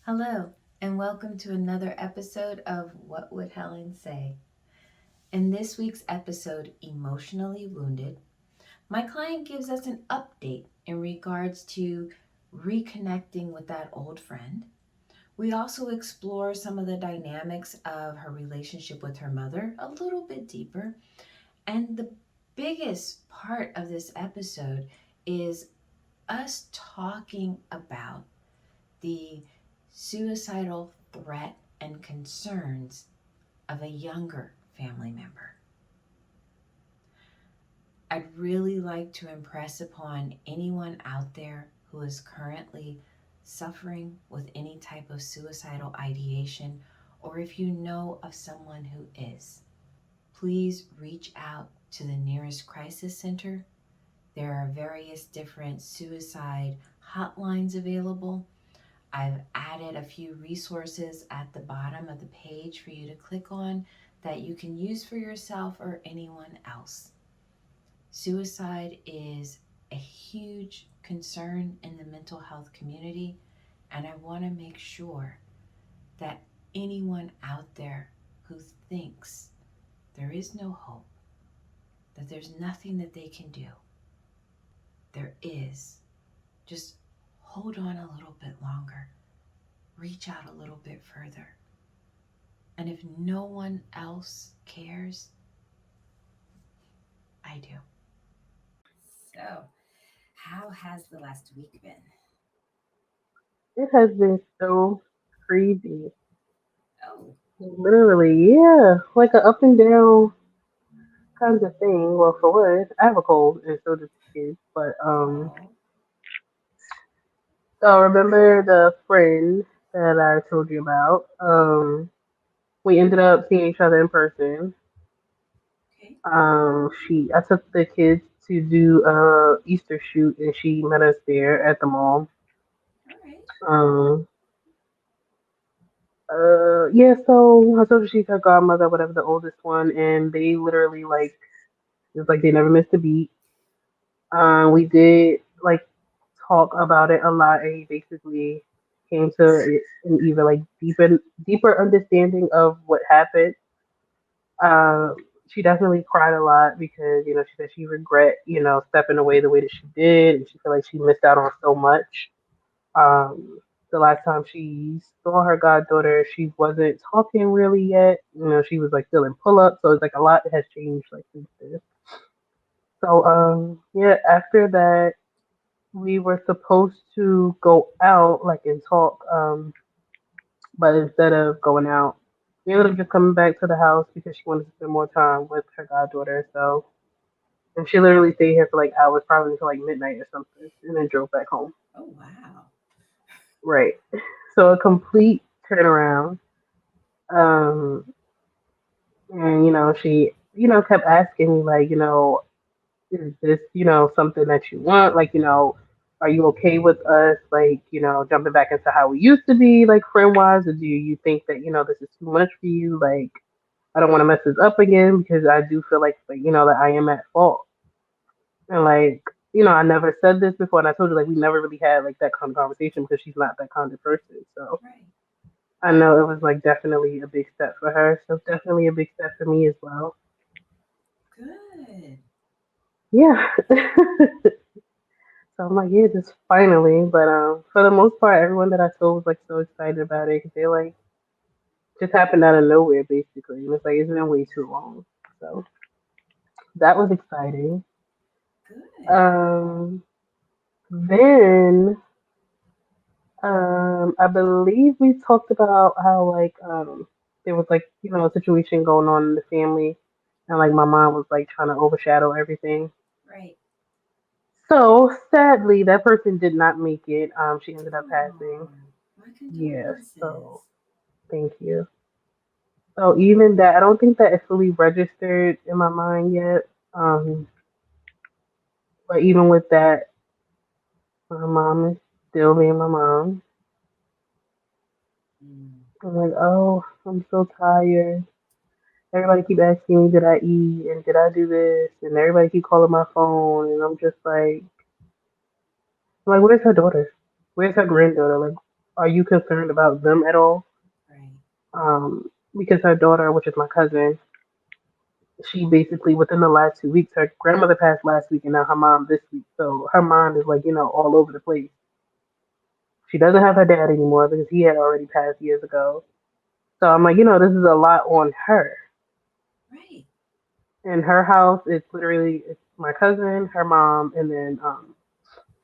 Hello, and welcome to another episode of What Would Helen Say? In this week's episode, Emotionally Wounded, my client gives us an update in regards to reconnecting with that old friend. We also explore some of the dynamics of her relationship with her mother a little bit deeper. And the biggest part of this episode is us talking about the suicidal threat and concerns of a younger family member. I'd really like to impress upon anyone out there who is currently suffering with any type of suicidal ideation, or if you know of someone who is, please reach out to the nearest crisis center. There are various different suicide hotlines available. I've added a few resources at the bottom of the page for you to click on that you can use for yourself or anyone else. Suicide is a huge concern in the mental health community, and I want to make sure that anyone out there who thinks there is no hope, that there's nothing that they can do, there is. Just hold on a little bit longer, reach out a little bit further. And if no one else cares, I do. So, how has the last week been? It has been so crazy. Oh, Literally, yeah. Like a up and down kind of thing. Well, for what? I have a cold and so does the kids. But oh, so remember the friend that I told you about? We ended up seeing each other in person. okay, I took the kids to do a Easter shoot and she met us there at the mall. all right. Um yeah, so I told you she's her godmother, whatever, the oldest one, and they literally like it's like they never missed a beat. We did like talk about it a lot, and he basically came to an even like deeper understanding of what happened. She definitely cried a lot because she said she regret stepping away the way that she did, and she felt like she missed out on so much. The last time she saw her goddaughter, she wasn't talking really yet. She was like still in pull up, so it's like a lot has changed like since then. So yeah, after that we were supposed to go out like and talk, but instead of going out, we ended up just coming back to the house because she wanted to spend more time with her goddaughter. So and she literally stayed here for like hours, probably until like midnight or something, and then drove back home. Oh, wow. Right. So a complete turnaround. Um and she kept asking me like, is this, something that you want? Like, are you okay with us, like, jumping back into how we used to be, like, friend wise? Or do you think that, this is too much for you? Like, I don't want to mess this up again because I do feel like, that I am at fault. And, like, I never said this before. And I told you, like, we never really had, like, that kind of conversation because she's not that kind of person. So Right. I know it was, like, definitely a big step for her. So definitely a big step for me as well. Good. Yeah. So I'm like, yeah, just finally. But for the most part, everyone that I told was like so excited about it because they like just happened out of nowhere, basically. And it's like it's been way too long. So that was exciting. Good. Um, then I believe we talked about how like there was like a situation going on in the family, and like my mom was like trying to overshadow everything. Right. So sadly, that person did not make it. She ended up passing. Oh, my Yeah. So condolences. thank you. So even that, I don't think that it's fully registered in my mind yet. Um, but even with that, my mom is still being my mom. Mm. I'm like, oh, I'm so tired. Everybody keep asking me, did I eat and did I do this? And everybody keep calling my phone, and I'm just like, where's her daughter? Where's her granddaughter? Like, Are you concerned about them at all? Right. Because her daughter, which is my cousin, she basically within the last 2 weeks, her grandmother passed last week, and now her mom this week. So her mind is like all over the place. She doesn't have her dad anymore because he had already passed years ago. So I'm like, this is a lot on her. Right. And her house is literally it's my cousin, her mom, and then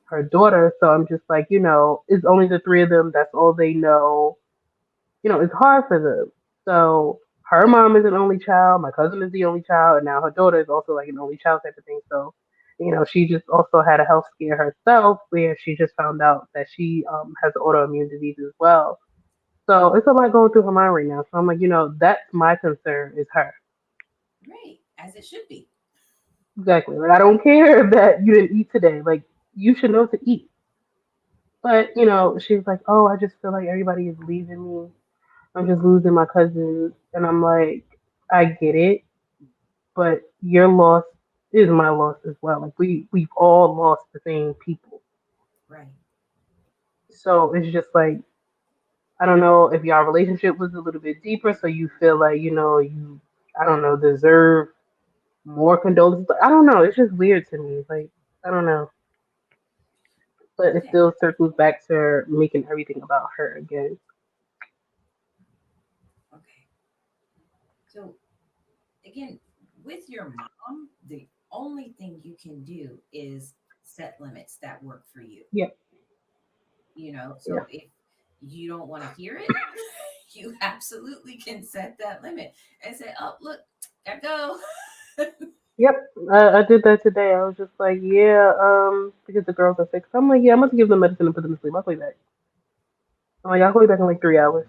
her daughter. So I'm just like, it's only the three of them. That's all they know. It's hard for them. So her mom is an only child. My cousin is the only child, and now her daughter is also like an only child type of thing. So, she just also had a health scare herself, where she just found out that she has autoimmune disease as well. So it's a lot going through her mind right now. So I'm like, that's my concern is her. Right. As it should be. Exactly. Like I don't care that you didn't eat today. Like you should know to eat. But she's like, oh, I just feel like everybody is leaving me. I'm just losing my cousins, and I'm like, I get it, but your loss is my loss as well. Like we've all lost the same people, Right. so it's just like I don't know if y'all relationship was a little bit deeper, so you feel like you I don't know deserve more condolences. But I don't know. It's just weird to me. Like I don't know, but it Okay. still circles back to making everything about her again. Okay. So again, with your mom, the only thing you can do is set limits that work for you. Yeah, yeah, So if you don't want to hear it, you absolutely can set that limit and say, "Oh, look, gotta go." yep. I did that today. I was just like, yeah, because the girls are sick. So I'm like, yeah, I'm gonna give them medicine and put them to sleep. I'll call you back. I'm like, I'll call you back in like 3 hours.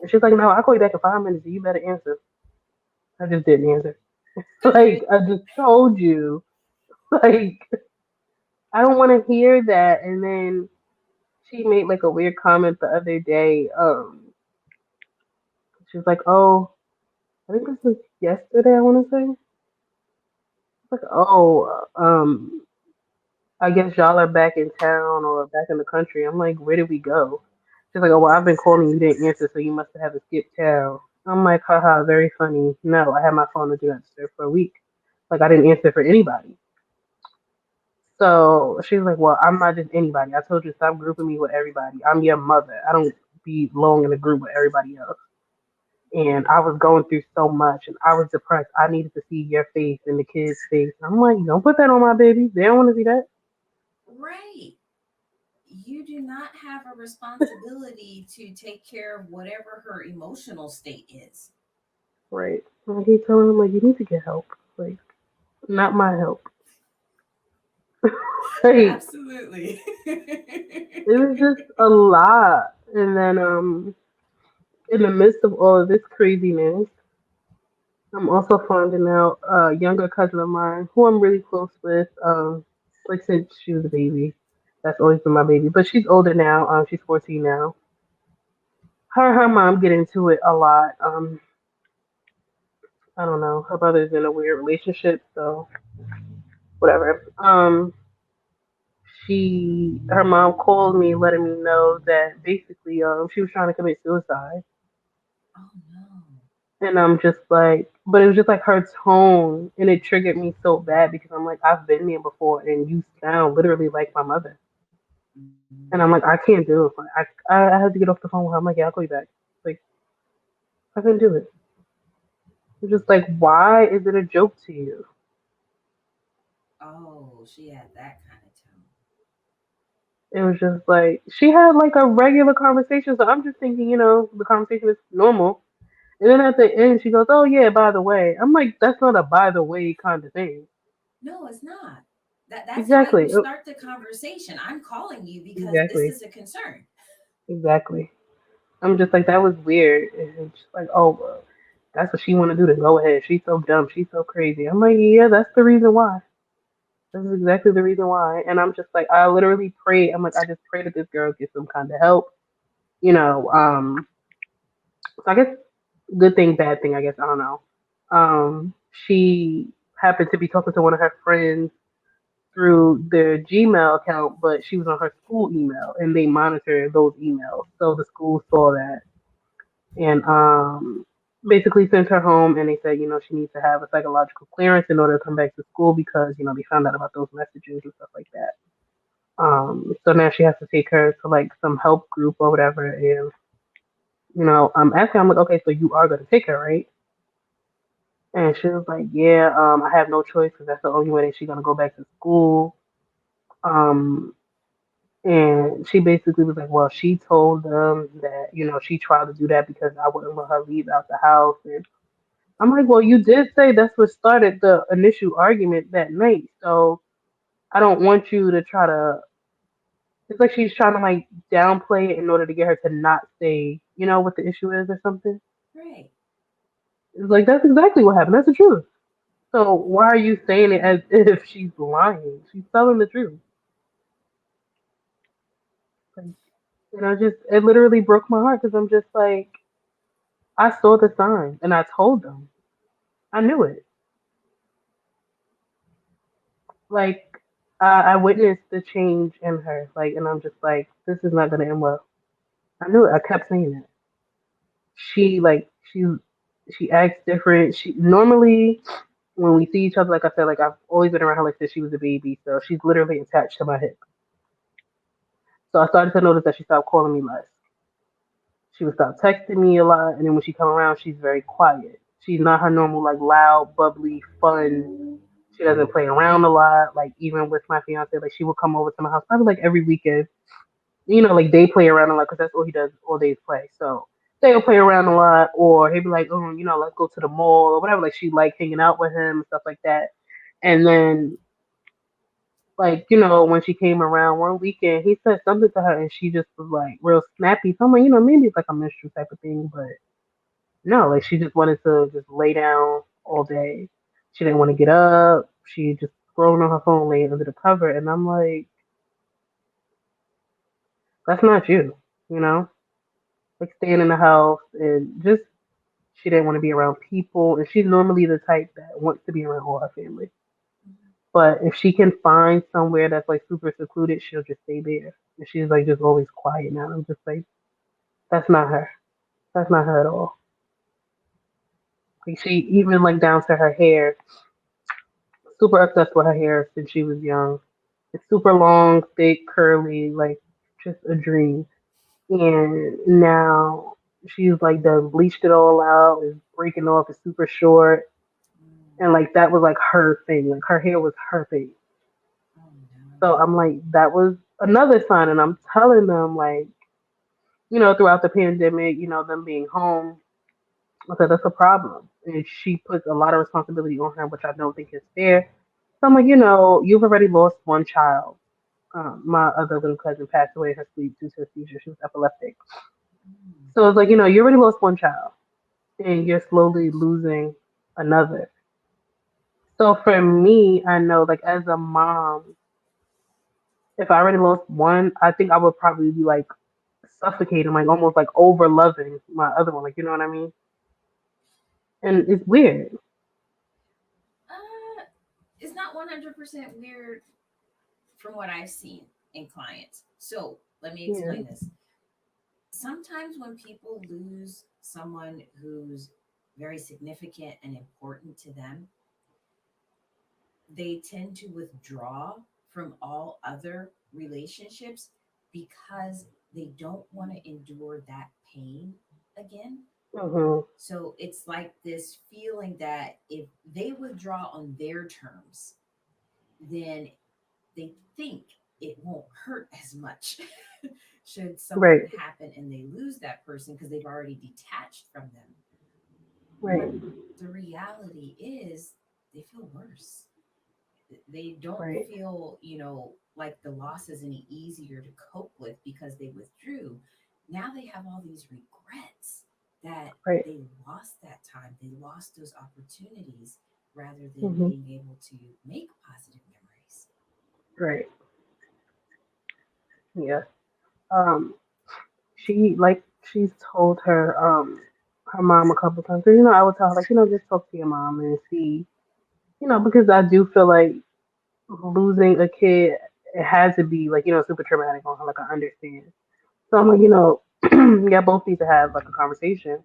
And she's like, no, I'll call you back in 5 minutes. You better answer. I just didn't answer. Good for you. Like, I just told you. Like, I don't want to hear that. And then she made like a weird comment the other day. She was like, oh, I think this was yesterday, I want to say. Like, oh, I guess y'all are back in town or back in the country. I'm like, where did we go? She's like, oh, well, I've been calling you, didn't answer, so you must have skipped town. I'm like, haha, very funny. No, I had my phone to do not disturb for a week. Like, I didn't answer for anybody. So she's like, well, I'm not just anybody. I told you, stop grouping me with everybody. I'm your mother. I don't belong in a group with everybody else. And I was going through so much and I was depressed. I needed to see your face and the kids' face. I'm like, don't put that on my baby. They don't want to see that. Right. You do not have a responsibility to take care of whatever her emotional state is. Right. And I keep telling him, like, you need to get help. Like, not my help. Like, Absolutely. it was just a lot. And then, in the midst of all of this craziness, I'm also finding out a younger cousin of mine who I'm really close with, like since she was a baby. That's always been my baby. But she's older now. She's 14 now. Her mom get into it a lot. I don't know. Her brother's in a weird relationship, so whatever. Her mom called me letting me know that basically she was trying to commit suicide. Oh no. And I'm just like, but it was just like her tone, and it triggered me so bad because I'm like, I've been there before, and you sound literally like my mother. Mm. And I'm like, I can't do it. Like, I had to get off the phone with her. I'm like, yeah, I'll call you back. Like, I couldn't do it. It's just like, why is it a joke to you? Oh, she had that kind of tone. It was just like she had like a regular conversation, so I'm just thinking, the conversation is normal. And then at the end, she goes, "Oh yeah, by the way." I'm like, "That's not a by the way kind of thing." No, it's not. That's how Exactly. you start the conversation. I'm calling you because this Exactly. is a concern. Exactly. I'm just like, that was weird. And it's just like, oh, well, that's what she want to do. To go ahead. She's so dumb. She's so crazy. I'm like, yeah, that's the reason why. This is exactly the reason why. And I'm just like, I literally pray. I'm like, I just pray that this girl gets some kind of help. You know, so I guess good thing, bad thing, I guess, I don't know. She happened to be talking to one of her friends through their Gmail account, but she was on her school email, and they monitor those emails. So the school saw that and basically sent her home, and they said, she needs to have a psychological clearance in order to come back to school because they found out about those messages and stuff like that. So now she has to take her to like some help group or whatever, and I'm asking, I'm like, okay, so you are gonna take her, right? And she was like, yeah, I have no choice because that's the only way that she's gonna go back to school. Um, and she basically was like, well, she told them that she tried to do that because I wouldn't let her leave out the house, and I'm like, well, you did say that's what started the initial argument that night, so I don't want you to try to. It's like she's trying to like downplay it in order to get her to not say, what the issue is or something. Right. It's like that's exactly what happened. That's the truth. So why are you saying it as if she's lying? She's telling the truth. Like, just it literally broke my heart because I'm just like, I saw the signs and I told them. I knew it. Like I witnessed the change in her. Like, and I'm just like, this is not gonna end well. I knew it. I kept saying it. She like she acts different. She normally when we see each other, like I said, like I've always been around her like since she was a baby, so she's literally attached to my hip. So I started to notice that she stopped calling me less. She would stop texting me a lot, and then when she come around, she's very quiet. She's not her normal like loud, bubbly, fun. She doesn't play around a lot. Like even with my fiance, like she would come over to my house probably like every weekend. Like they play around a lot because that's all he does all day is play. So they'll play around a lot, or he'll be like, oh, let's go to the mall or whatever. Like she like hanging out with him and stuff like that. And then like, when she came around one weekend, he said something to her and she just was like real snappy. So I'm like, maybe it's like a menstrual type of thing, but no, like she just wanted to just lay down all day. She didn't want to get up. She just scrolling on her phone, laying under the cover, and I'm like, that's not you, you know? Like staying in the house and just she didn't want to be around people, and she's normally the type that wants to be around all her family. But if she can find somewhere that's like super secluded, she'll just stay there. And she's like just always quiet now. I'm just like, that's not her. That's not her at all. Like she even like down to her hair, super obsessed with her hair since she was young. It's super long, thick, curly, like just a dream. And now she's like done bleached it all out, is breaking off, it's super short. And Mm. like that was like her thing. Like her hair was her thing. Oh no. So I'm like, that was another sign. And I'm telling them like, throughout the pandemic, them being home, I said that's a problem. And she puts a lot of responsibility on her, which I don't think is fair. So I'm like, you've already lost one child. My other little cousin passed away in her sleep due to a seizure. She was epileptic. Mm. So it's like, you already lost one child and you're slowly losing another. So for me, I know like as a mom, if I already lost one, I think I would probably be like suffocating, like almost like over loving my other one. Like, you know what I mean? And it's weird. Uh, it's not 100% weird from what I've seen in clients. So let me Yeah. explain this. Sometimes when people lose someone who's very significant and important to them, they tend to withdraw from all other relationships because they don't want to endure that pain again. Mhm. So it's like this feeling that if they withdraw on their terms, then they think it won't hurt as much should something Right. happen and they lose that person because they've already detached from them. Right. But the reality is they feel worse. They don't Right. feel, like the loss is any easier to cope with because they withdrew. Now they have all these regrets that Right. they lost that time, they lost those opportunities rather than Mhm. being able to make positive memories. Right. Yeah. Um. She like she's told her mom a couple times. 'Cause, I would tell her like just talk to your mom and see because I do feel like losing a kid, it had to be like, super traumatic on her. Like, I understand. So I'm like, yeah, both need to have like a conversation,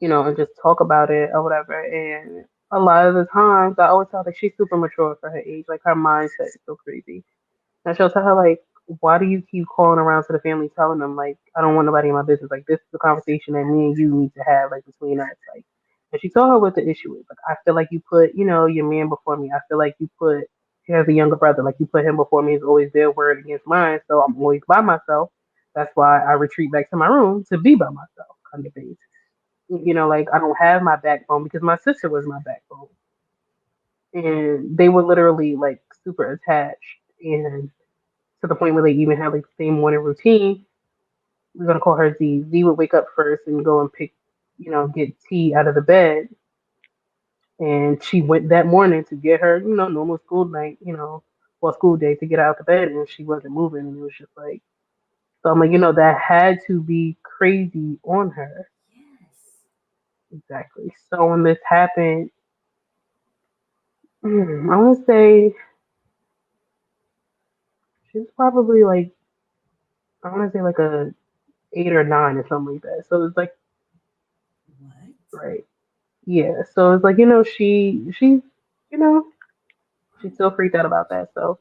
and just talk about it or whatever. And a lot of the times, I always tell her like she's super mature for her age. Like her mindset is so crazy. And she'll tell her like, why do you keep calling around to the family telling them like I don't want nobody in my business? Like this is the conversation that me and you need to have like between us. Like, and she told her what the issue is. Like I feel like you put your man before me. I feel like you put he has a younger brother. Like you put him before me. It's always their word against mine. So I'm always by myself. That's why I retreat back to my room to be by myself, kind of thing. Like I don't have my backbone because my sister was my backbone, and they were literally like super attached and to the point where they even had like the same morning routine. We're gonna call her Z. Z would wake up first and go and get tea out of the bed. And she went that morning to get her, normal school night, school day to get out of bed, and she wasn't moving, and it was just like, so I'm like, that had to be crazy on her. Yes. Exactly. So when this happened, I want to say she was probably like, I want to say like a 8 or 9 or something like that. So it's like, What? right. Yeah, so it's like you know she's still freaked out about that. So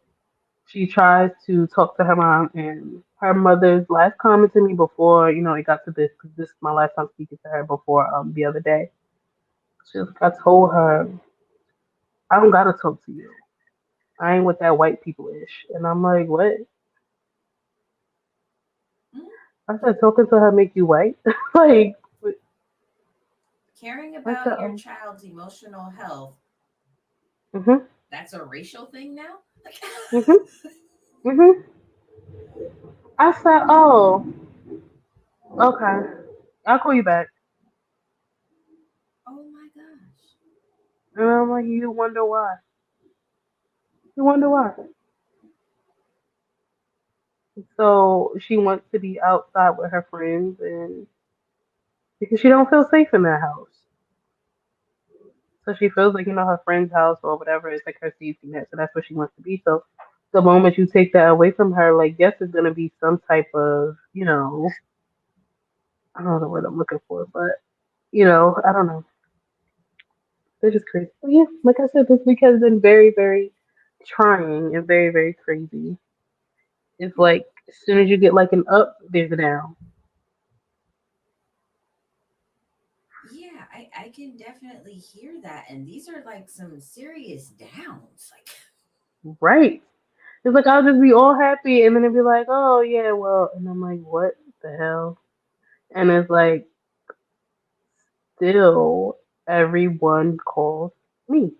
she tries to talk to her mom, and her mother's last comment to me before it got to this, because this is my last time speaking to her before the other day. She was like, I told her I don't gotta talk to you. I ain't with that white people ish, and I'm like, what? Mm. I said talking to her make you white? Like Caring I said, about your child's emotional health, mhm, that's a racial thing now? Like, mhm, mhm. I said, oh, okay, I'll call you back. oh my gosh. And I'm like, you wonder why? You wonder why? So she wants to be outside with her friends, and because she don't feel safe in that house. So she feels like, her friend's house or whatever is like her safety net. So that's where she wants to be. So the moment you take that away from her, like yes, it's gonna be some type of, I don't know the word I'm looking for, but I don't know. They're just crazy. But yeah, like I said, this week has been very, very trying and very, very crazy. It's like as soon as you get like an up, there's a down. Yeah, I can definitely hear that. And these are like some serious downs. Like, Right. It's like I'll just be all happy, and then it'd be like, oh yeah, well, and I'm like, what the hell? And it's like, still, everyone calls me.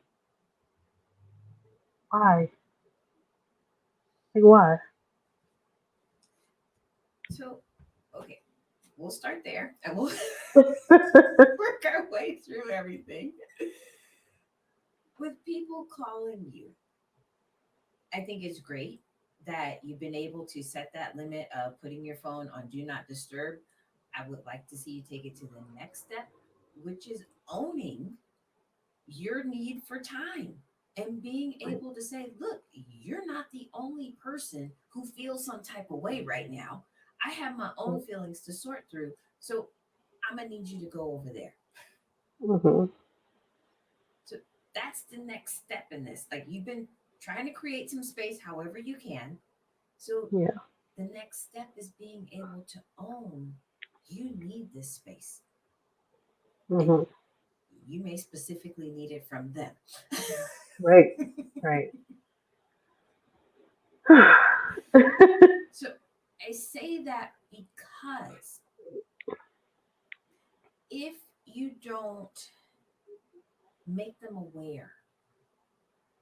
Why? Like why? so, okay, we'll start there and we'll work our way through everything. With people calling you, I think it's great that you've been able to set that limit of putting your phone on do not disturb. I would like to see you take it to the next step, which is owning your need for time and being Right. able to say, look, you're not the only person who feels some type of way right now. I have my own feelings to sort through. So I'm going to need you to go over there. Mm-hmm. So that's the next step in this. Like you've been trying to create some space however you can. So Yeah. the next step is being able to own you need this space. And Mm-hmm. you may specifically need it from them. Right. Right. So I say that because if you don't make them aware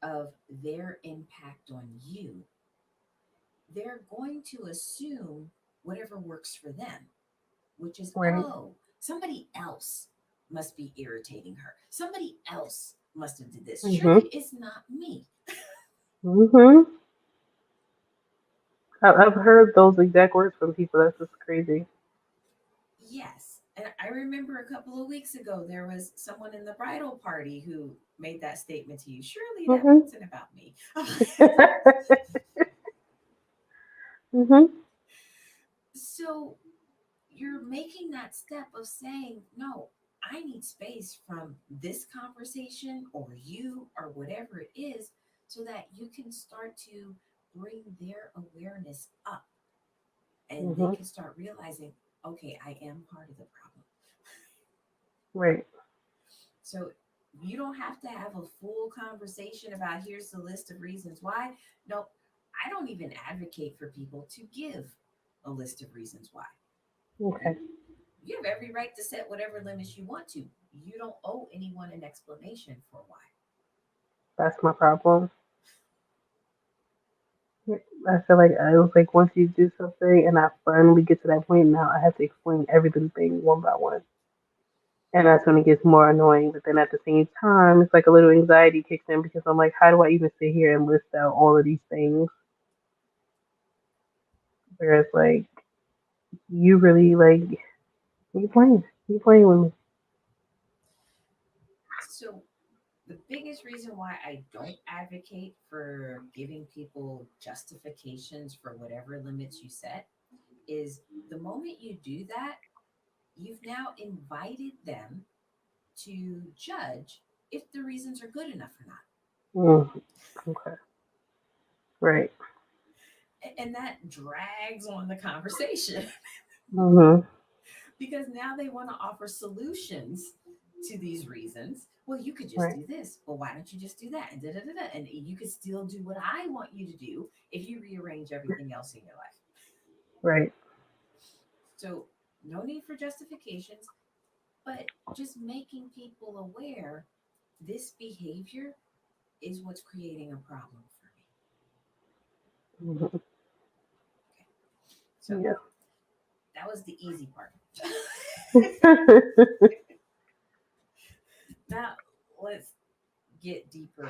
of their impact on you, they're going to assume whatever works for them, which is, Right. oh, somebody else must be irritating her. Somebody else must have did this. Mm-hmm. Surely it's not me. Mm-hmm. I've heard those exact words from people. That's just crazy. Yes. And I remember a couple of weeks ago, there was someone in the bridal party who made that statement to you. Surely that Mhm. wasn't about me. Mhm. So you're making that step of saying, no, I need space from this conversation or you or whatever it is so that you can start to bring their awareness up and they Mhm. can start realizing, okay, I am part of the problem. Right. So you don't have to have a full conversation about here's the list of reasons why. No, I don't even advocate for people to give a list of reasons why. You Okay. you have every right to set whatever limits you want to. You don't owe anyone an explanation for why. That's my problem. I feel like I was like once you do something and I finally get to that point now I have to explain every little thing one by one. And that's when it gets more annoying. But then at the same time, it's like a little anxiety kicks in because I'm like, how do I even sit here and list out all of these things? Whereas like you really like you playing with me. So the biggest reason why I don't advocate for giving people justifications for whatever limits you set is the moment you do that, you've now invited them to judge if the reasons are good enough or not. Mm, okay, right. And that drags on the conversation Mhm. because now they want to offer solutions to these reasons. Well, you could just Right. do this. Well, why don't you just do that? And da da da da. And you could still do what I want you to do if you rearrange everything else in your life. Right. So, no need for justifications, but just making people aware this behavior is what's creating a problem for me. Mhm. Okay. So, Yeah. that was the easy part. Now, let's get deeper.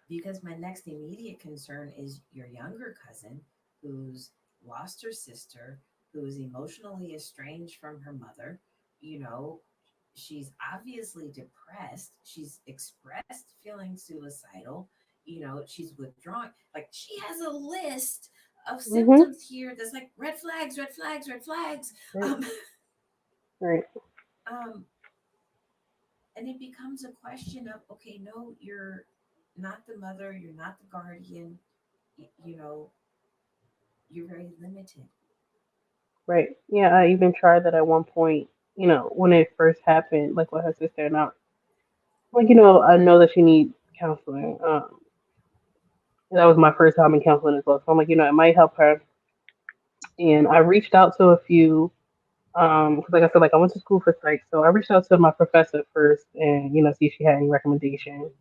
Because my next immediate concern is your younger cousin who's lost her sister, who is emotionally estranged from her mother. You know, she's obviously depressed. She's expressed feeling suicidal. You know, she's withdrawing. Like she has a list of Mhm. symptoms here that's like red flags, red flags, red flags. Right. Um, Right. um, and it becomes a question of okay, no, you're not the mother, you're not the guardian, you know, you're very limited. Right. Yeah. I even tried that at one point. You know, when it first happened, like with her sister, and I like, I know that she needs counseling. That was my first time in counseling as well. So I'm like, it might help her. And I reached out to a few, because like I said, like I went to school for psych, so I reached out to my professor first, and see if she had any recommendations.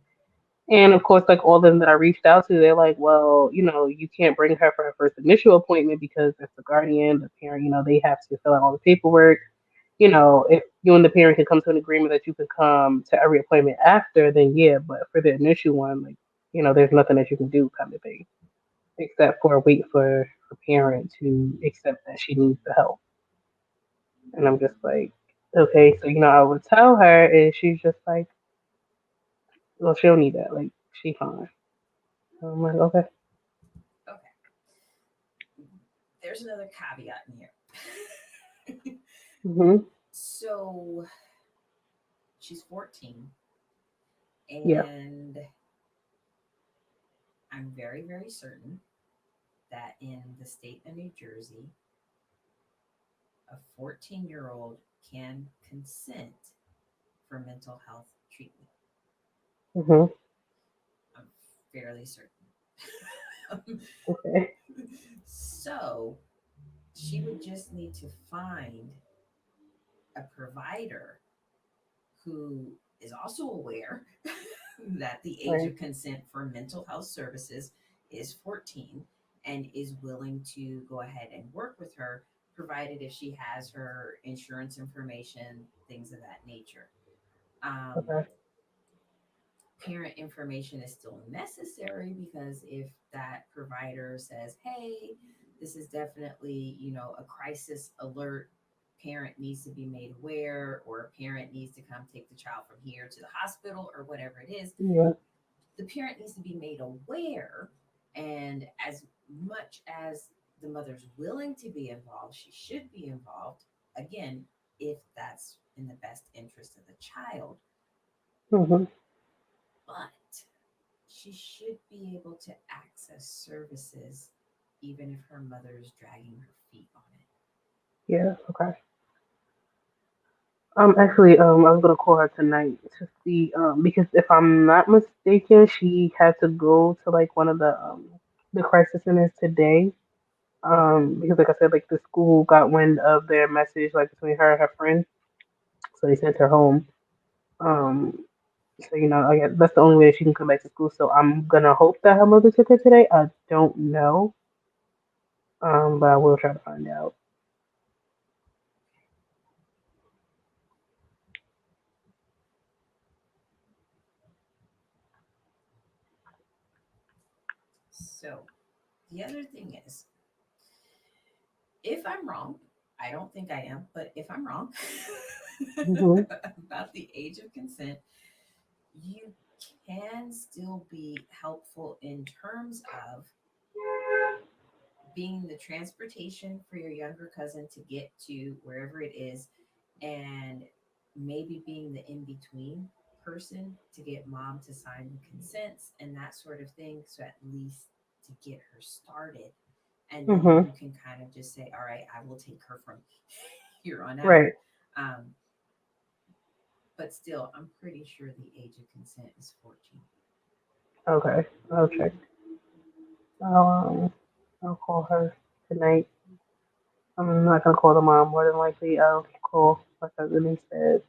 And of course, like all of them that I reached out to, they're like, well, you can't bring her for her first initial appointment because that's the guardian, the parent. They have to fill out all the paperwork. If you and the parent can come to an agreement that you can come to every appointment after, then yeah. But for the initial one, like, there's nothing that you can do, kind of thing, except for wait for her parent to accept that she needs the help. And I'm just like, okay, so I would tell her, and she's just like, well, she don't need that. Like, she fine. So I'm like, okay. Okay, there's another caveat in here. Mhm. So she's 14, Yeah. and I'm very, very certain that in the state of New Jersey, a 14-year-old can consent for mental health treatment. Mhm. I'm fairly certain. Okay. So she would just need to find a provider who is also aware that the age Right. of consent for mental health services is 14 and is willing to go ahead and work with her, provided if she has her insurance information, things of that nature. Um, Okay. Parent information is still necessary because if that provider says, hey, this is definitely, a crisis alert, parent needs to be made aware, or a parent needs to come take the child from here to the hospital, or whatever it is, Yeah. the parent needs to be made aware. And as much as the mother's willing to be involved, she should be involved. Again, if that's in the best interest of the child. Hmm. But she should be able to access services even if her mother is dragging her feet on it. Yeah. Okay. I was gonna call her tonight to see, because if I'm not mistaken, she had to go to like one of the crisis centers today. Because like I said, like the school got wind of their message, like between her and her friend, so they sent her home. Um, so I guess that's the only way that she can come back to school. So I'm gonna hope that her mother took her today. I don't know, but I will try to find out. So the other thing is, if I'm wrong, I don't think I am, but if I'm wrong Hmm. about the age of consent, you can still be helpful in terms of being the transportation for your younger cousin to get to wherever it is, and maybe being the in between person to get mom to sign the consents and that sort of thing. So at least to get her started. And then Hmm. you can kind of just say, all right, I will take her from here on out. Right. Um, but still, I'm pretty sure the age of consent is 14. Okay. I'll check. I'll call her tonight. I'm not gonna call the mom. More than likely, I'll call my cousin instead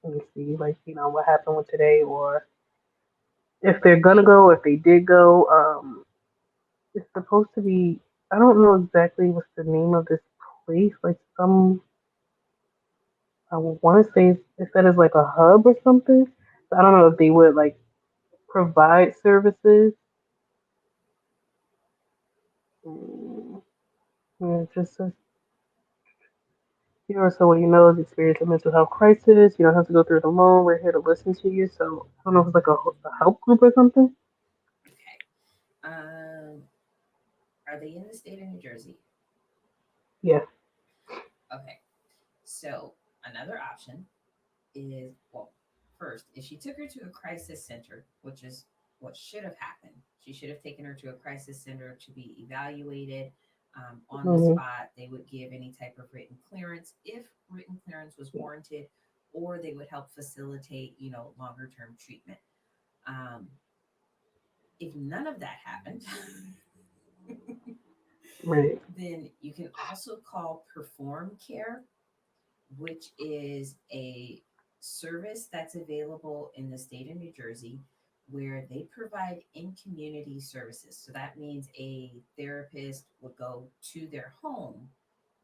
and see, like, what happened with today, or if they're gonna go, if they did go. It's supposed to be. I don't know exactly what's the name of this place. Like I want to say it said it's like a hub or something. So I don't know if they would like provide services. Mm, yeah, it just says here, so when you know experience a mental health crisis, you don't have to go through it alone. We're here to listen to you. So I don't know if it's like a help group or something. Okay. Are they in the state of New Jersey? Yeah. Okay. So another option is, well, first, if she took her to a crisis center, which is what should have happened, she should have taken her to a crisis center to be evaluated on the Hmm. spot. They would give any type of written clearance if written clearance was warranted, or they would help facilitate, longer term treatment. Um, if none of that happened, Right. then you can also call Perform Care, which is a service that's available in the state of New Jersey where they provide in community services. So that means a therapist would go to their home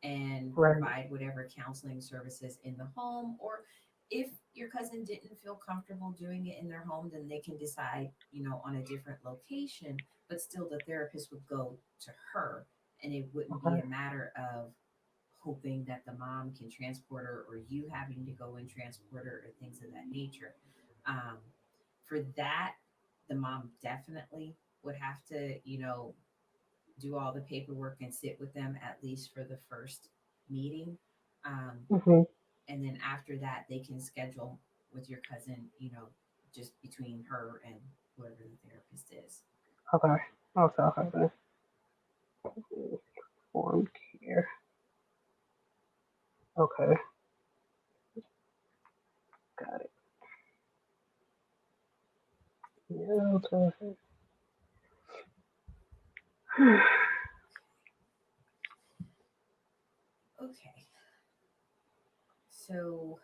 and Right. provide whatever counseling services in the home, or if your cousin didn't feel comfortable doing it in their home, then they can decide, on a different location, but still the therapist would go to her, and it wouldn't be Okay. a matter of hoping that the mom can transport her, or you having to go and transport her, or things of that nature. Um, for that, the mom definitely would have to, do all the paperwork and sit with them at least for the first meeting. Um, Hmm. and then after that, they can schedule with your cousin, just between her and whoever the therapist is. Okay. I'll tell her then. Form care. Okay. Got it. Yeah, I'll tell her. Okay. So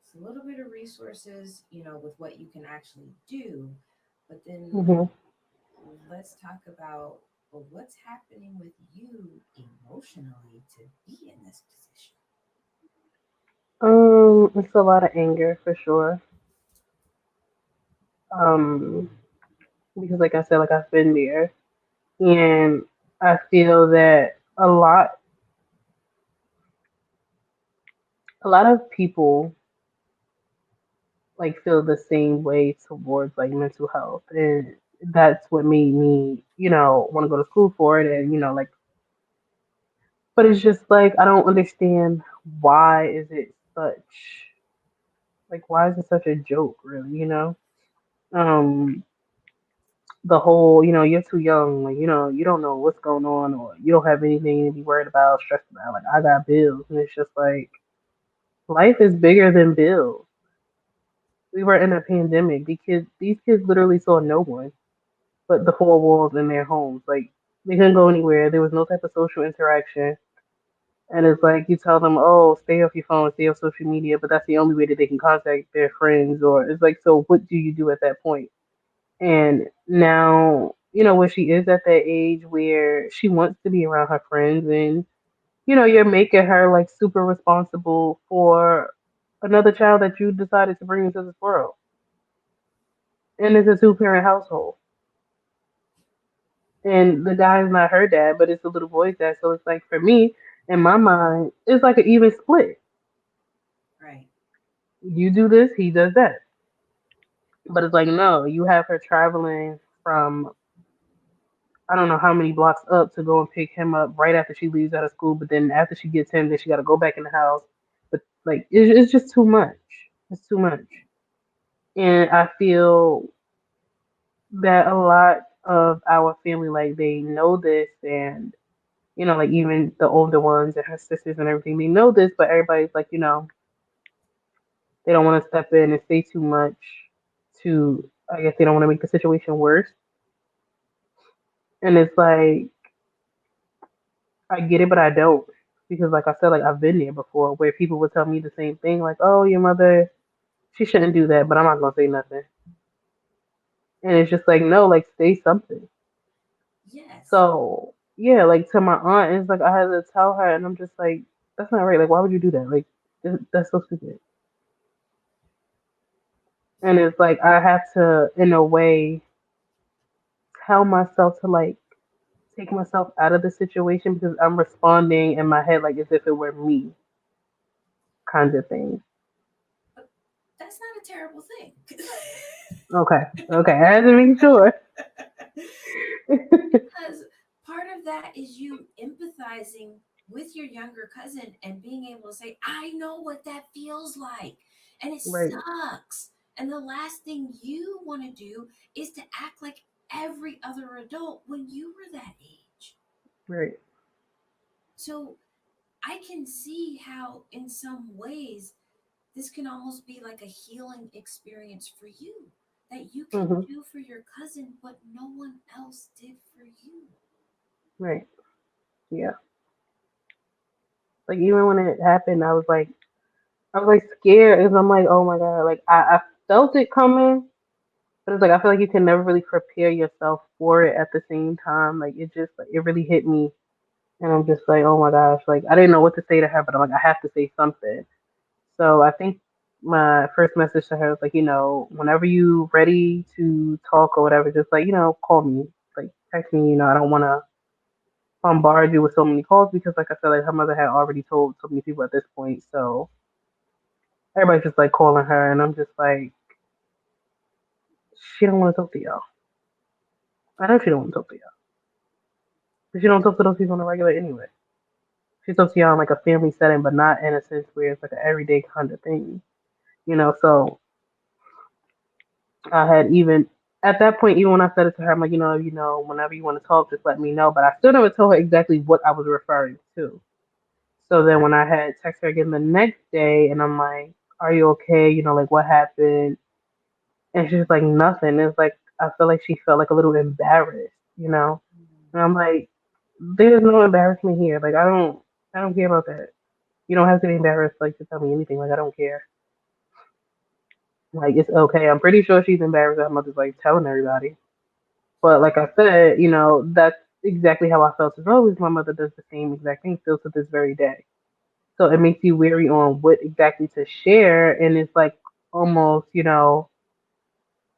it's a little bit of resources, with what you can actually do, but then Hmm. let's talk about, well, what's happening with you emotionally to be in this position. It's a lot of anger for sure. Um, because like I said, like I've been there, and I feel that a lot a lot of people like feel the same way towards like mental health, and that's what made me, want to go to school for it, and like, but it's just like I don't understand why is it such why is it such a joke, really, um the whole, you're too young, like, you don't know what's going on, or you don't have anything to be worried about, stressed about. Like, I got bills, and it's just like life is bigger than bills. We were in a pandemic. These kids literally saw no one but the four walls in their homes. Like, they couldn't go anywhere. There was no type of social interaction. And it's like you tell them, oh, stay off your phone, stay off social media, but that's the only way that they can contact their friends. Or it's like, so what do you do at that point? And now, where she is at that age where she wants to be around her friends, and, you're making her like super responsible for another child that you decided to bring into this world. And it's a two-parent household. And the guy's not her dad, but it's the little boy's dad. So it's like, for me, in my mind, it's like an even split. Right. You do this, he does that. But it's like, no, you have her traveling from I don't know how many blocks up to go and pick him up right after she leaves out of school. But then after she gets him, then she got to go back in the house. But like, it's just too much. It's too much. And I feel that a lot of our family, like, they know this, and like, even the older ones and her sisters and everything, they know this, but everybody's like, they don't want to step in and say too much to, I guess they don't want to make the situation worse. And it's like, I get it, but I don't. Because, like I said, like, I've been there before where people would tell me the same thing, like, oh, your mother, she shouldn't do that, but I'm not going to say nothing. And it's just like, no, like, say something. Yes. So, yeah, like, to my aunt, it's like I had to tell her, and I'm just like, that's not right. Like, why would you do that? Like, that's so stupid. And it's like, I have to, in a way, tell myself to, like, take myself out of the situation because I'm responding in my head like as if it were me, kind of thing. But that's not a terrible thing. Okay, okay, I had to make sure. Because part of that is you empathizing with your younger cousin and being able to say, I know what that feels like. And it Right, sucks. And the last thing you want to do is to act like every other adult when you were that age. right. So I can see how, in some ways, this can almost be like a healing experience for you that you can Hmm. do for your cousin what no one else did for you. Right. Yeah. Like, even when it happened, I was like scared because I'm like, oh my god, like, I felt it coming, but it's like I feel like you can never really prepare yourself for it at the same time. Like, it just, like, it really hit me, and I'm just like, oh my gosh, like, I didn't know what to say to her, but I'm like, I have to say something. So I think my first message to her was like, whenever you ready to talk or whatever, just, like, call me, like, text me. I don't want to bombard you with so many calls because, like I said, like, her mother had already told so many people at this point. So everybody's just like calling her, and I'm just like, she don't want to talk to y'all. I know she don't want to talk to y'all, but she don't talk to those people on a regular anyway. She talks to y'all in like a family setting, but not in a sense where it's like an everyday kind of thing. So I had, even at that point, even when I said it to her, I'm like, whenever you want to talk, just let me know. But I still never told her exactly what I was referring to. So then when I had text her again the next day, and I'm like, are you okay? Like, what happened? And she's like, nothing. It's like I feel like she felt like a little embarrassed. And I'm like, there's no embarrassment here. Like, I don't care about that. You don't have to be embarrassed, like, to tell me anything. Like, I don't care. Like, it's okay. I'm pretty sure she's embarrassed that her mother's like telling everybody. But like I said, that's exactly how I felt as always. My mother does the same exact thing still to this very day. So it makes you wary on what exactly to share, and it's like almost, well,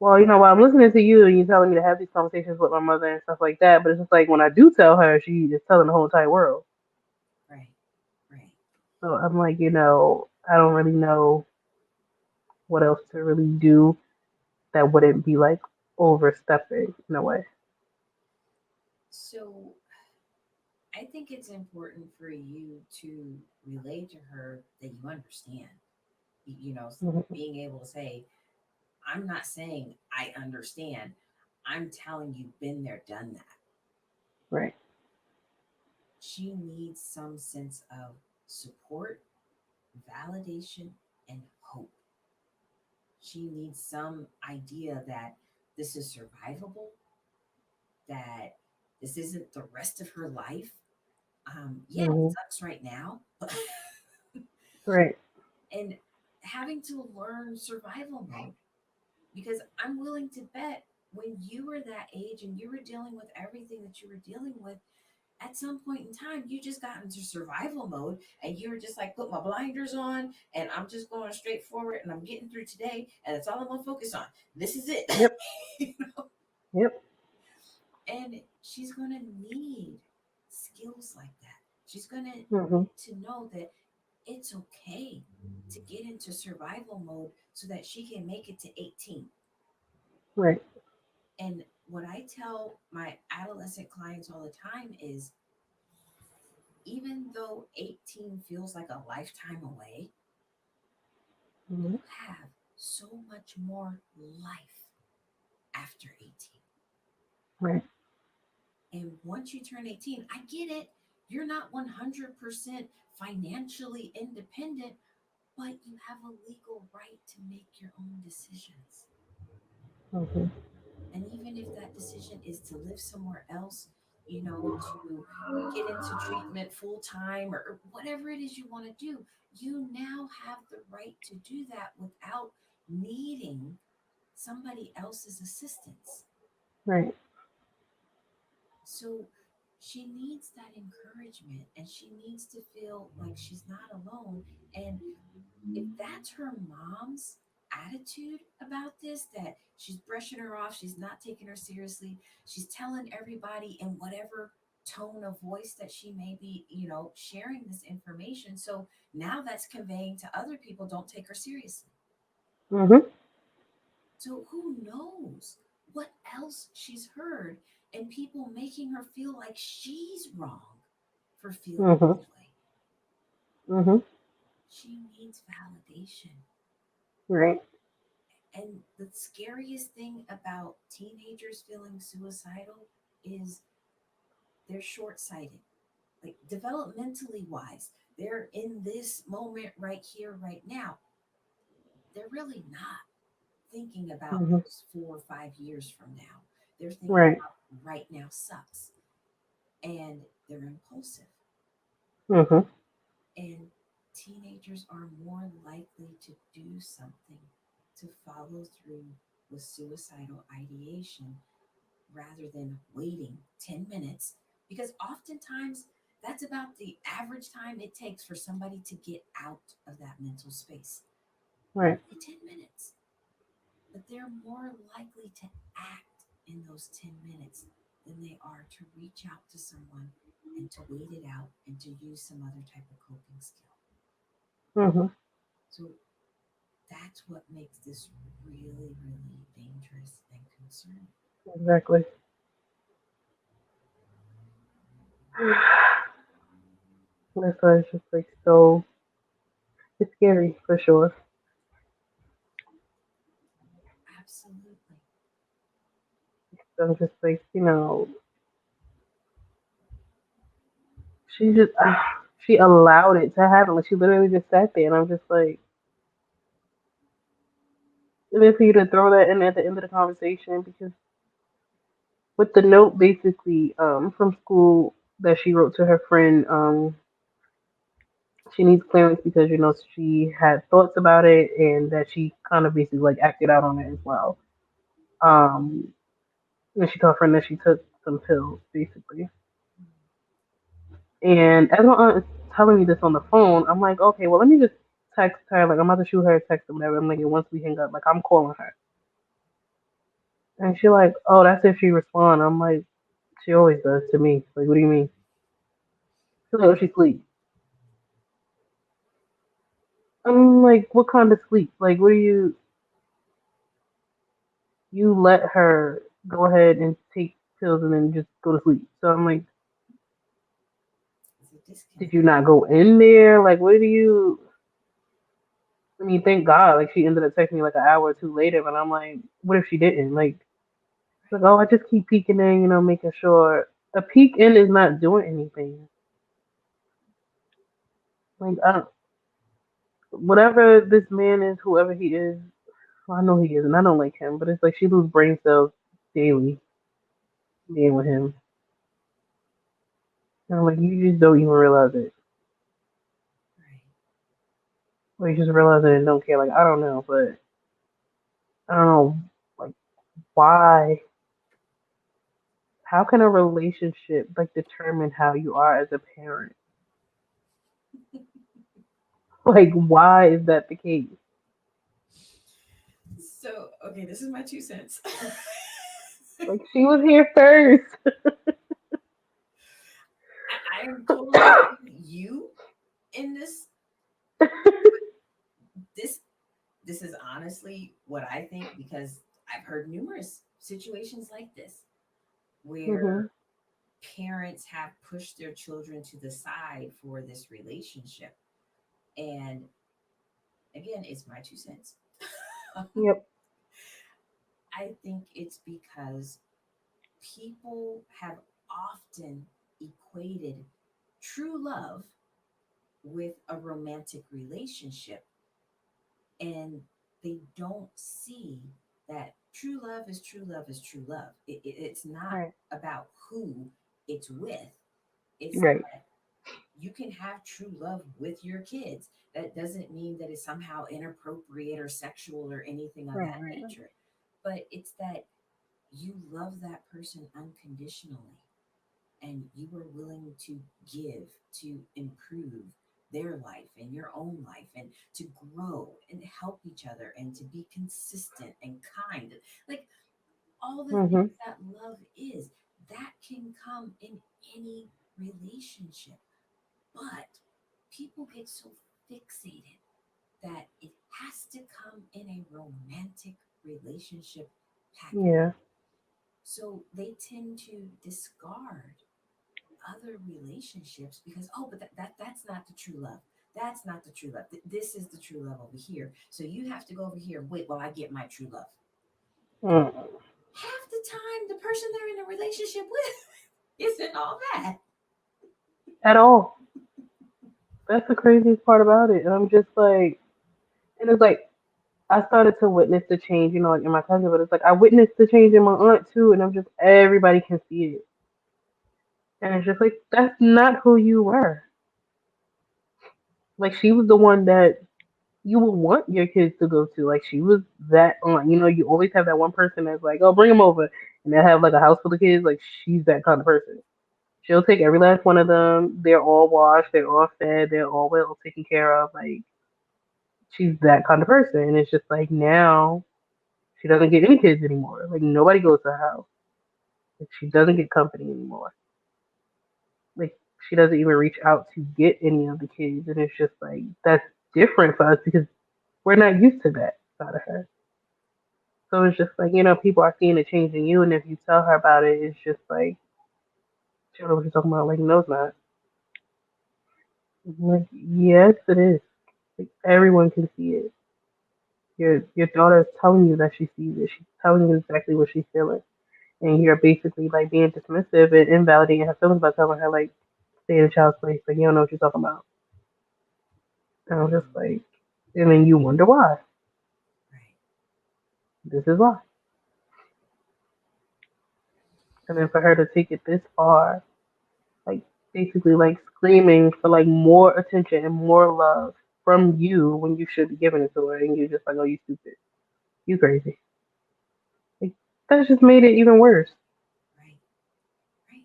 while I'm listening to you and you're telling me to have these conversations with my mother and stuff like that, but it's just like when I do tell her, she is telling the whole entire world. Right, right. So I'm like, I don't really know what else to really do that wouldn't be like overstepping in a way. So I think it's important for you to relate to her that you understand. You know, Hmm. being able to say, I'm not saying I understand. I'm telling you, been there, done that. Right. She needs some sense of support, validation, and hope. She needs some idea that this is survivable, that this isn't the rest of her life. Yeah, it Hmm. sucks right now, but Right. and having to learn survival mode, because I'm willing to bet when you were that age and you were dealing with everything that you were dealing with, at some point in time, you just got into survival mode and you were just like, put my blinders on and I'm just going straight forward and I'm getting through today and that's all I'm gonna focus on. This is it. Yep. You know? Yep. And she's gonna need skills like that. She's gonna Hmm. need to know that it's okay to get into survival mode so that she can make it to 18. Right. And what I tell my adolescent clients all the time is, even though 18 feels like a lifetime away, Hmm. you have so much more life after 18. Right. And once you turn 18, I get it. You're not 100% financially independent, but you have a legal right to make your own decisions. Hmm. And even if that decision is to live somewhere else, to get into treatment full time or whatever it is you want to do, you now have the right to do that without needing somebody else's assistance. Right. So she needs that encouragement and she needs to feel like she's not alone. And if that's her mom's attitude about this, that she's brushing her off, she's not taking her seriously, she's telling everybody in whatever tone of voice that she may be, sharing this information. So now that's conveying to other people, don't take her seriously. Hmm. So who knows what else she's heard, and people making her feel like she's wrong for feeling Hmm. this way. Hmm. She needs validation. Right. And the scariest thing about teenagers feeling suicidal is they're short sighted, like developmentally wise. They're in this moment right here, right now. They're really not thinking about Hmm. those 4 or 5 years from now. They're thinking Right. about right now sucks. And they're impulsive. Hmm. And teenagers are more likely to do something, to follow through with suicidal ideation rather than waiting 10 minutes, because oftentimes that's about the average time it takes for somebody to get out of that mental space. Right. Only 10 minutes. But they're more likely to act in those 10 minutes than they are to reach out to someone and to wait it out and to use some other type of coping skill. Hmm. So that's what makes this really, really dangerous and concerning. Exactly. That's why it's just like so. It's scary for sure. Absolutely. So I'm just like, she just she allowed it to happen. Like she literally just sat there, and I'm just like, and then for you to throw that in at the end of the conversation, because with the note basically from school that she wrote to her friend, she needs clearance because she had thoughts about it and that she kind of basically like acted out on it as well. Um, and she told her friend that she took some pills basically. And as my aunt is telling me this on the phone, I'm like, okay, well, let me just text her. Like, I'm about to shoot her a text or whatever. I'm like, and once we hang up, like, I'm calling her. And she like, oh, that's if she respond. I'm like, she always does to me. Like, what do you mean? She's like, oh, she sleep. I'm like, what kind of sleep? Like, what do you let her go ahead and take pills and then just go to sleep? So I'm like, It's a did disconnect. you not go in there? Like, what do you? I mean, thank God, like she ended up texting me like an hour or two later, but I'm like, what if she didn't? Like, oh, I just keep peeking in, making sure. A peek in is not doing anything. Like, I don't, whatever this man is, whoever he is, well, I know he is, and I don't like him, but it's like she loses brain cells daily being with him. And I'm like, you just don't even realize it. Right. Or you just realize it and don't care. Like, I don't know, but I don't know, like, why? How can a relationship, like, determine how you are as a parent? Like, why is that the case? So, okay, this is my 2 cents. Like, she was here first. I am totally with you in this. This this is honestly what I think because I've heard numerous situations like this Hmm. where parents have pushed their children to the side for this relationship. And again, it's my 2 cents. Yep. I think it's because people have often equated true love with a romantic relationship, and they don't see that true love is true love is true love. It's not Right. about who it's with. It's Right. that you can have true love with your kids. That doesn't mean that it's somehow inappropriate or sexual or anything of Right. that Right. nature, but it's that you love that person unconditionally and you are willing to give to improve their life and your own life and to grow and help each other and to be consistent and kind, like all the Hmm. things that love is, that can come in any relationship. But people get so fixated that it has to come in a romantic relationship package, Yeah. so they tend to discard other relationships because, oh, but that's not the true love. That's not the true love. This is the true love over here, so you have to go over here and wait while I get my true love. Mm. Half the time the person they're in a relationship with isn't all that. At all. That's the craziest part about it. And I'm just like, and it's like, I started to witness the change, like in my cousin, but it's like I witnessed the change in my aunt too, and I'm just everybody can see it, and it's just like that's not who you were. Like she was the one that you would want your kids to go to. Like she was that aunt. You always have that one person that's like, oh, bring them over, and they'll have like a house full of kids. Like she's that kind of person. She'll take every last one of them. They're all washed. They're all fed. They're all well taken care of. Like she's that kind of person, and it's just like now she doesn't get any kids anymore. Like nobody goes to her house. Like, she doesn't get company anymore. Like she doesn't even reach out to get any of the kids, and it's just like that's different for us because we're not used to that side of her. So it's just like people are seeing a change in you, and if you tell her about it, it's just like she don't know what you're talking about. Like no, it's not. I'm like yes, it is. Like everyone can see it. Your daughter is telling you that she sees it. She's telling you exactly what she's feeling, and you're basically like being dismissive and invalidating her feelings by telling her like stay in a child's place. Like you don't know what you're talking about. And I'm just Mm, like, and then you wonder why. right. This is why. And then for her to take it this far, like basically like screaming for like more attention and more love from you when you should be giving it to her, and you're just like, oh, you stupid, you crazy. Like that just made it even worse. Right. Right.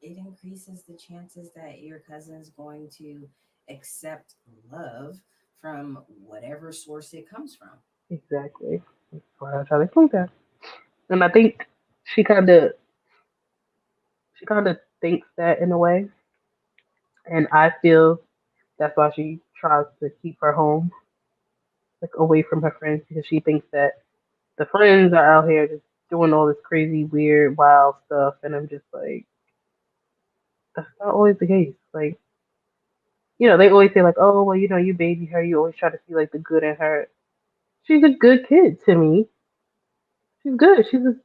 It increases the chances that your cousin's going to accept love from whatever source it comes from. Exactly. That's why I try to explain that. And I think she kind of she kind of thinks that in a way, and I feel That's why she tries to keep her home, like away from her friends, because she thinks that the friends are out here just doing all this crazy, weird, wild stuff. And I'm just like, that's not always the case. Like, they always say like, oh, well, you baby her. You always try to see like the good in her. She's a good kid to me. She's good. She's the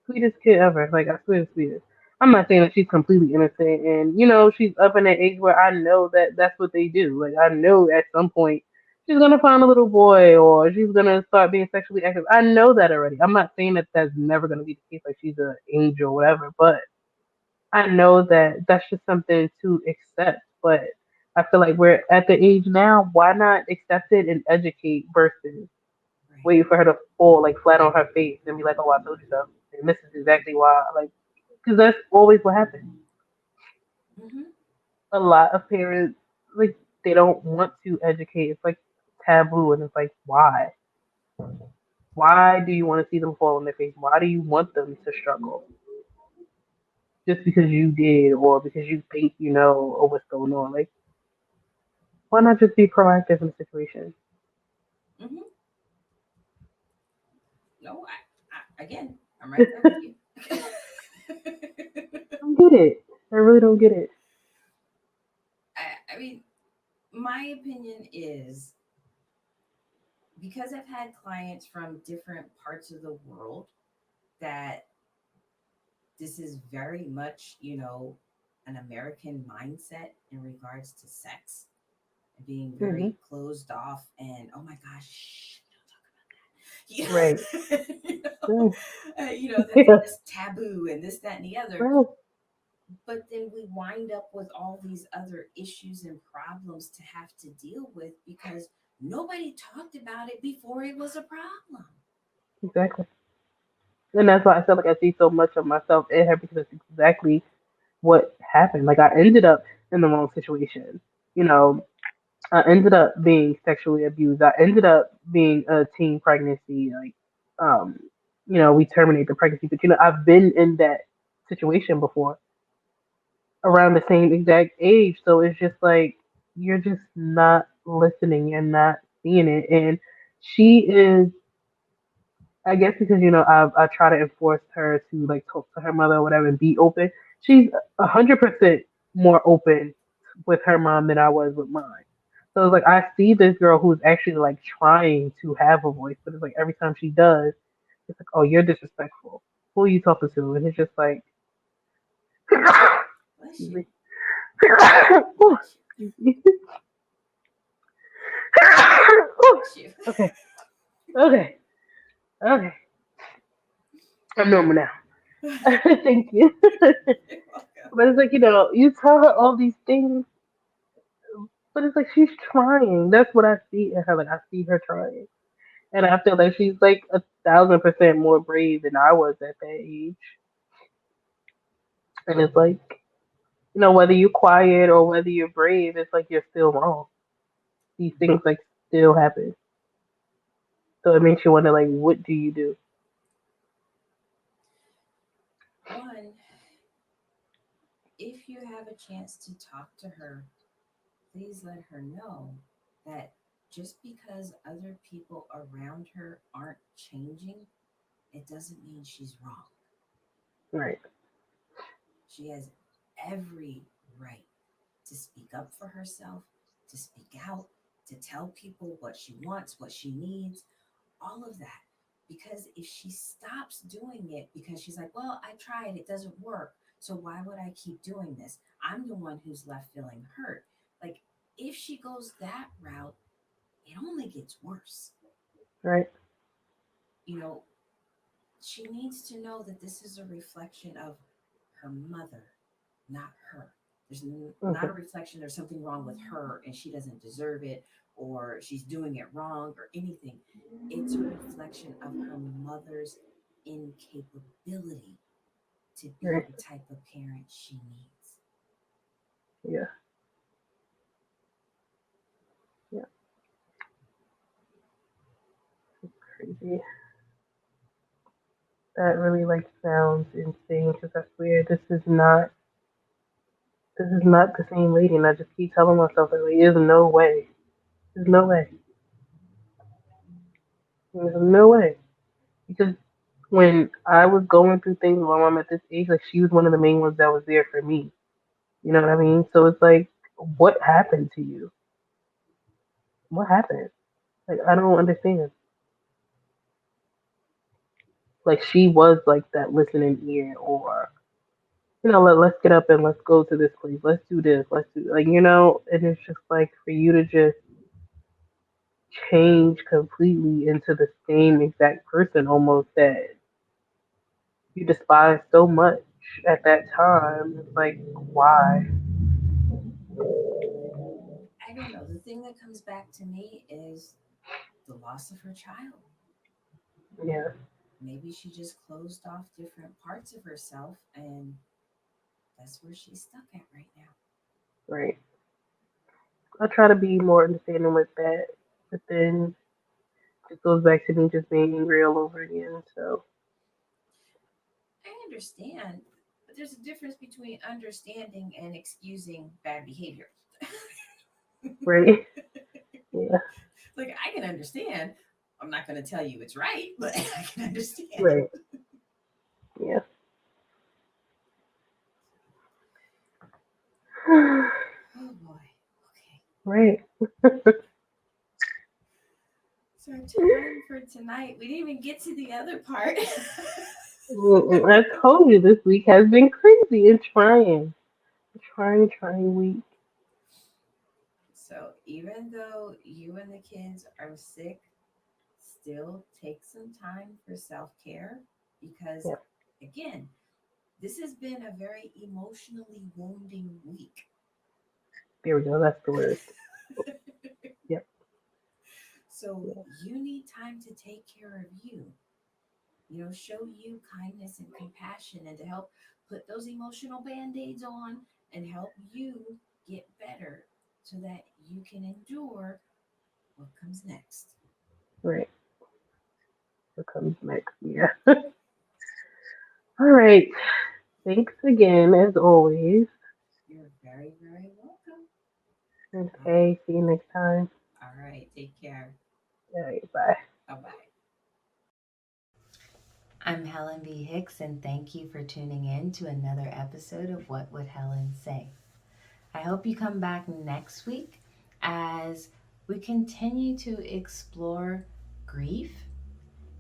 sweetest kid ever. Like I swear, the sweetest. I'm not saying that she's completely innocent, and she's up in that age where I know that that's what they do. Like I know at some point she's gonna find a little boy, or she's gonna start being sexually active. I know that already. I'm not saying that that's never gonna be the case. Like she's an angel, or whatever. But I know that that's just something to accept. But I feel like we're at the age now. Why not accept it and educate versus Right. waiting for her to fall like flat on her face and be like, "Oh, I told you so." And this is exactly why, like, because that's always what happens. Hmm. A lot of parents like they don't want to educate. It's like taboo, and it's like, why? Why do you want to see them fall on their face? Why do you want them to struggle? Just because you did, or because you think you know, or what's going on? Like, why not just be proactive in the situation? Hmm. No, again, I'm right there with you. I don't get it. I really don't get it. I mean, my opinion is because I've had clients from different parts of the world that this is very much, an American mindset in regards to sex, being Hmm. very closed off and oh my gosh, shh, don't talk Right. about that. Right. That's Yeah. this taboo and this, that, and the other. Right. But then we wind up with all these other issues and problems to have to deal with because nobody talked about it before it was a problem. Exactly. And that's why I feel like I see so much of myself in her because it's exactly what happened. Like I ended up in the wrong situation. You know, I ended up being sexually abused. I ended up being a teen pregnancy. Like, um, we terminate the pregnancy, but I've been in that situation before around the same exact age. So it's just like you're just not listening. You're not seeing it, and she is I guess because I try to enforce her to like talk to her mother or whatever and be open. She's 100% more open with her mom than I was with mine. So it's like I see this girl who's actually like trying to have a voice, but it's like every time she does, it's like, oh, you're disrespectful. Who are you talking to? And it's just like, Bless excuse you. me. Ooh, Bless you. excuse me. Bless you. Okay, okay, okay. I'm normal now. Thank you. You're welcome. But it's like, you tell her all these things, but it's like she's trying. That's what I see in her. Like, I see her trying. And I feel like she's like 1,000% more brave than I was at that age. And it's like, whether you're quiet or whether you're brave, it's like you're still wrong. These things like still happen. So it makes you wonder, like, what do you do? One, if you have a chance to talk to her, please let her know that just because other people around her aren't changing, it doesn't mean she's wrong. Right, She has every right to speak up for herself, to speak out, to tell people what she wants, what she needs, all of that. Because if she stops doing it because she's like, well, I tried, it doesn't work. So why would I keep doing this? I'm the one who's left feeling hurt. Like, if she goes that route, it only gets worse. right. You know, she needs to know that this is a reflection of her mother, not her. There's not Hmm. a reflection, there's something wrong with her and she doesn't deserve it or she's doing it wrong or anything. It's a reflection of her mother's incapability to be Right. the type of parent she needs. Yeah. Yeah. Crazy. That really like sounds insane because I swear this is not this is not the same lady. And I just keep telling myself that like, there's no way. There's no way. There's no way. Because when I was going through things while I'm at this age, like she was one of the main ones that was there for me. You know what I mean? So it's like, what happened to you? What happened? Like I don't understand. Like she was like that listening ear, or let's get up and let's go to this place. Let's do this. Let's do like and it's just like for you to just change completely into the same exact person almost that you despise so much at that time. It's like why? I don't know. The thing that comes back to me is the loss of her child. Yeah, Maybe she just closed off different parts of herself, and that's where she's stuck at right now. right. I try to be more understanding with that, but then it goes back to me just being angry all over again. So I understand, but there's a difference between understanding and excusing bad behavior. right, yeah, Like, I can understand. I'm not going to tell you it's right, but I can understand. right, yeah. Oh boy. Okay. Right. So, our time for tonight, we didn't even get to the other part. I told you this week has been crazy and trying week. So, even though you and the kids are sick, still take some time for self care because, Yep. again, this has been a very emotionally wounding week. There we go. That's the word. Yep. So, Yeah. you need time to take care of you. Show you kindness and compassion and to help put those emotional band aids on and help you get better so that you can endure what comes next. Right. What comes next? Yeah. All right. Thanks again, as always. You're very, very welcome. Okay. See you next time. All right. Take care. All right. Bye. Bye bye. I'm Helen B. Hicks, and thank you for tuning in to another episode of What Would Helen Say? I hope you come back next week as we continue to explore grief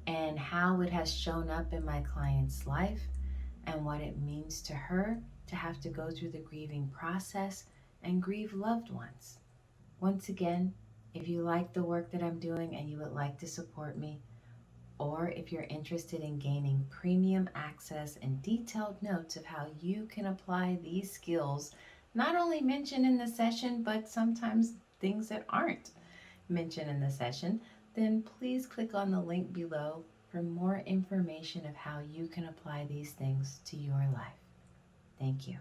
and how it has shown up in my client's life and what it means to her to have to go through the grieving process and grieve loved ones. Once again, if you like the work that I'm doing and you would like to support me, or if you're interested in gaining premium access and detailed notes of how you can apply these skills, not only mentioned in the session, but sometimes things that aren't mentioned in the session, then please click on the link below for more information of how you can apply these things to your life. Thank you.